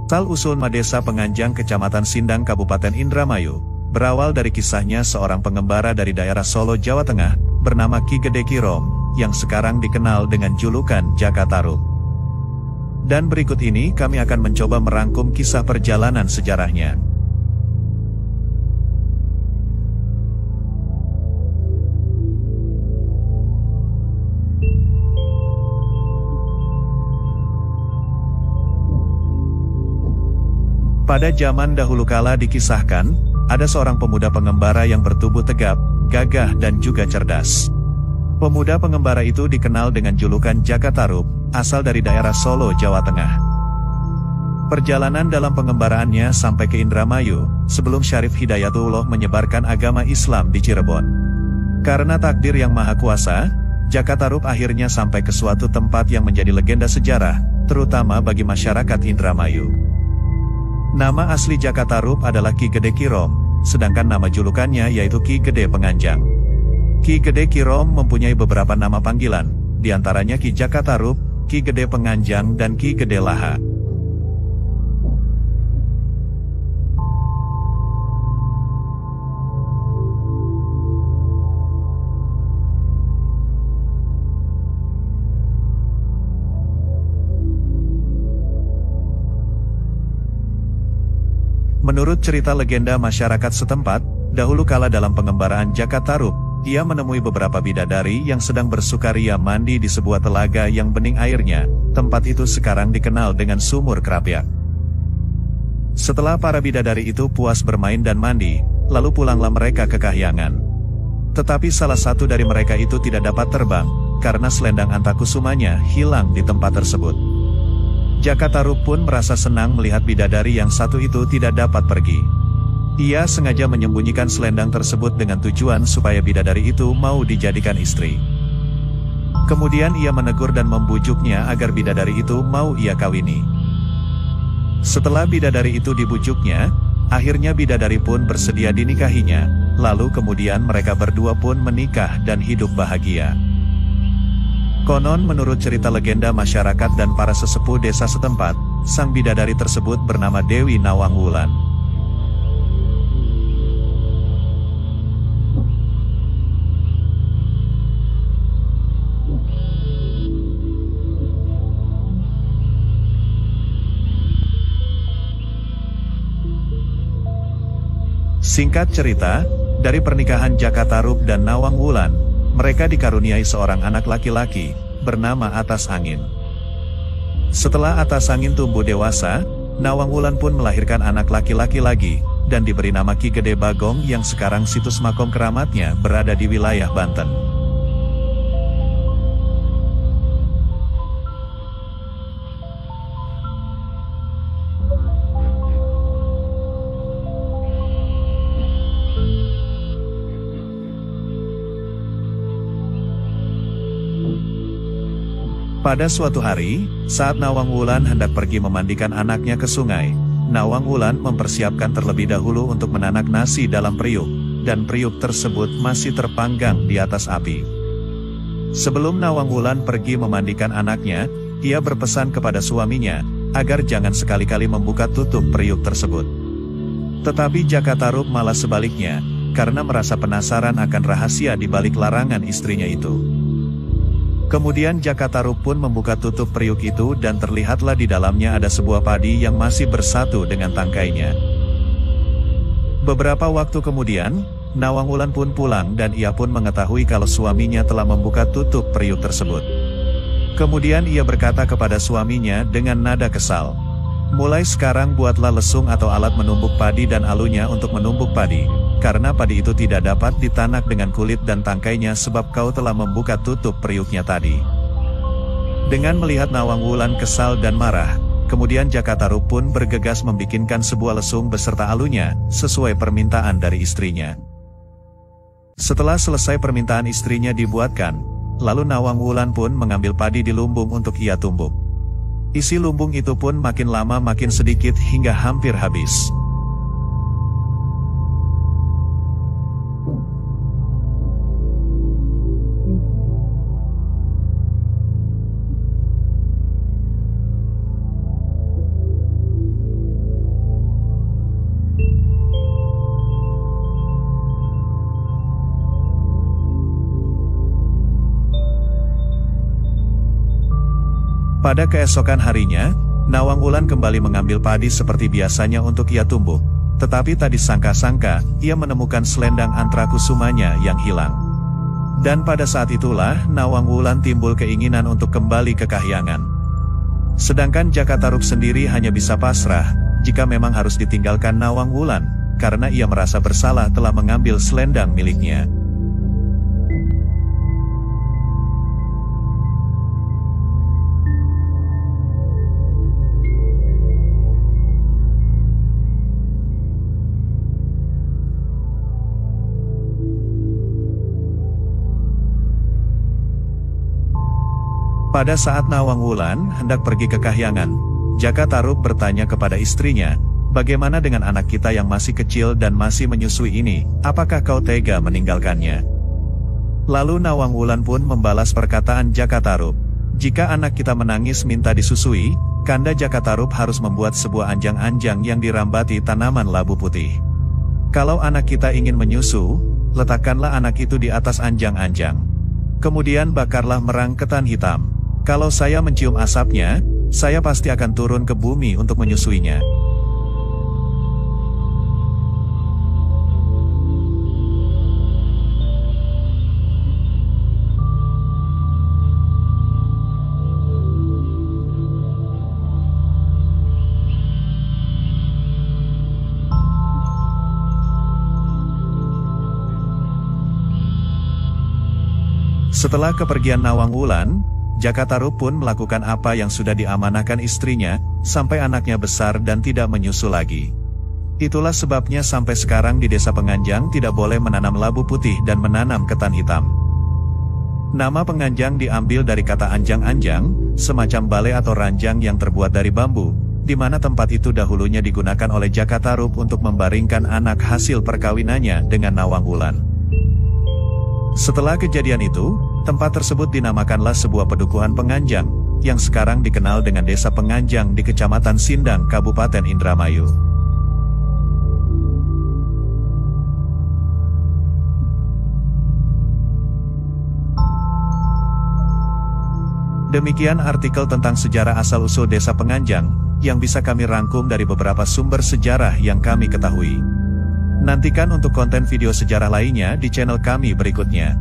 Asal-usul Desa Penganjang Kecamatan Sindang Kabupaten Indramayu, berawal dari kisahnya seorang pengembara dari daerah Solo, Jawa Tengah, bernama Ki Gede Kirom, yang sekarang dikenal dengan julukan Jaka Tarub. Dan berikut ini kami akan mencoba merangkum kisah perjalanan sejarahnya. Pada zaman dahulu kala dikisahkan, ada seorang pemuda pengembara yang bertubuh tegap, gagah dan juga cerdas. Pemuda pengembara itu dikenal dengan julukan Jaka Tarub, asal dari daerah Solo, Jawa Tengah. Perjalanan dalam pengembaraannya sampai ke Indramayu, sebelum Syarif Hidayatullah menyebarkan agama Islam di Cirebon. Karena takdir yang maha kuasa, Jaka Tarub akhirnya sampai ke suatu tempat yang menjadi legenda sejarah, terutama bagi masyarakat Indramayu. Nama asli Jaka Tarub adalah Ki Gede Kirom, sedangkan nama julukannya yaitu Ki Gede Penganjang. Ki Gede Kirom mempunyai beberapa nama panggilan, diantaranya Ki Jaka Tarub, Ki Gede Penganjang dan Ki Gede Laha. Menurut cerita legenda masyarakat setempat, dahulu kala dalam pengembaraan Jaka Tarub, ia menemui beberapa bidadari yang sedang bersukaria mandi di sebuah telaga yang bening airnya. Tempat itu sekarang dikenal dengan Sumur Krapyak. Setelah para bidadari itu puas bermain dan mandi, lalu pulanglah mereka ke kahyangan. Tetapi salah satu dari mereka itu tidak dapat terbang, karena selendang antakusumanya hilang di tempat tersebut. Jaka Tarub pun merasa senang melihat bidadari yang satu itu tidak dapat pergi. Ia sengaja menyembunyikan selendang tersebut dengan tujuan supaya bidadari itu mau dijadikan istri. Kemudian ia menegur dan membujuknya agar bidadari itu mau ia kawini. Setelah bidadari itu dibujuknya, akhirnya bidadari pun bersedia dinikahinya, lalu kemudian mereka berdua pun menikah dan hidup bahagia. Konon menurut cerita legenda masyarakat dan para sesepuh desa setempat, sang bidadari tersebut bernama Dewi Nawang Wulan. Singkat cerita, dari pernikahan Jaka Tarub dan Nawang Wulan, mereka dikaruniai seorang anak laki-laki, bernama Atas Angin. Setelah Atas Angin tumbuh dewasa, Nawang Wulan pun melahirkan anak laki-laki lagi, dan diberi nama Ki Gede Bagong yang sekarang situs makom keramatnya berada di wilayah Banten. Pada suatu hari, saat Nawang Wulan hendak pergi memandikan anaknya ke sungai, Nawang Wulan mempersiapkan terlebih dahulu untuk menanak nasi dalam periuk, dan periuk tersebut masih terpanggang di atas api. Sebelum Nawang Wulan pergi memandikan anaknya, ia berpesan kepada suaminya, agar jangan sekali-kali membuka tutup periuk tersebut. Tetapi Jaka Tarub malah sebaliknya, karena merasa penasaran akan rahasia di balik larangan istrinya itu. Kemudian Jaka Tarub pun membuka tutup periuk itu dan terlihatlah di dalamnya ada sebuah padi yang masih bersatu dengan tangkainya. Beberapa waktu kemudian, Nawang Wulan pun pulang dan ia pun mengetahui kalau suaminya telah membuka tutup periuk tersebut. Kemudian ia berkata kepada suaminya dengan nada kesal, "Mulai sekarang buatlah lesung atau alat menumbuk padi dan alunya untuk menumbuk padi. Karena padi itu tidak dapat ditanak dengan kulit dan tangkainya sebab kau telah membuka tutup periuknya tadi." Dengan melihat Nawang Wulan kesal dan marah, kemudian Jaka Tarub pun bergegas membikinkan sebuah lesung beserta alunya, sesuai permintaan dari istrinya. Setelah selesai permintaan istrinya dibuatkan, lalu Nawang Wulan pun mengambil padi di lumbung untuk ia tumbuk. Isi lumbung itu pun makin lama makin sedikit hingga hampir habis. Pada keesokan harinya, Nawang Wulan kembali mengambil padi seperti biasanya untuk ia tumbuk. Tetapi tak disangka-sangka, ia menemukan selendang antrakusumanya yang hilang. Dan pada saat itulah, Nawang Wulan timbul keinginan untuk kembali ke Kahyangan. Sedangkan Jakatarup sendiri hanya bisa pasrah, jika memang harus ditinggalkan Nawang Wulan, karena ia merasa bersalah telah mengambil selendang miliknya. Pada saat Nawang Wulan hendak pergi ke Kahyangan, Jakatarup bertanya kepada istrinya, "Bagaimana dengan anak kita yang masih kecil dan masih menyusui ini, apakah kau tega meninggalkannya?" Lalu Nawang Wulan pun membalas perkataan Jakatarup, "Jika anak kita menangis minta disusui, Kanda Jakatarup harus membuat sebuah anjang-anjang yang dirambati tanaman labu putih. Kalau anak kita ingin menyusu, letakkanlah anak itu di atas anjang-anjang. Kemudian bakarlah merang ketan hitam. Kalau saya mencium asapnya, saya pasti akan turun ke bumi untuk menyusuinya." Setelah kepergian Nawang Wulan, Jakatarup pun melakukan apa yang sudah diamanahkan istrinya, sampai anaknya besar dan tidak menyusu lagi. Itulah sebabnya sampai sekarang di desa Penganjang tidak boleh menanam labu putih dan menanam ketan hitam. Nama Penganjang diambil dari kata anjang-anjang, semacam balai atau ranjang yang terbuat dari bambu, di mana tempat itu dahulunya digunakan oleh Jakatarup untuk membaringkan anak hasil perkawinannya dengan Nawang Wulan. Setelah kejadian itu, tempat tersebut dinamakanlah sebuah pedukuhan Penganjang, yang sekarang dikenal dengan Desa Penganjang di Kecamatan Sindang, Kabupaten Indramayu. Demikian artikel tentang sejarah asal-usul Desa Penganjang, yang bisa kami rangkum dari beberapa sumber sejarah yang kami ketahui. Nantikan untuk konten video sejarah lainnya di channel kami berikutnya.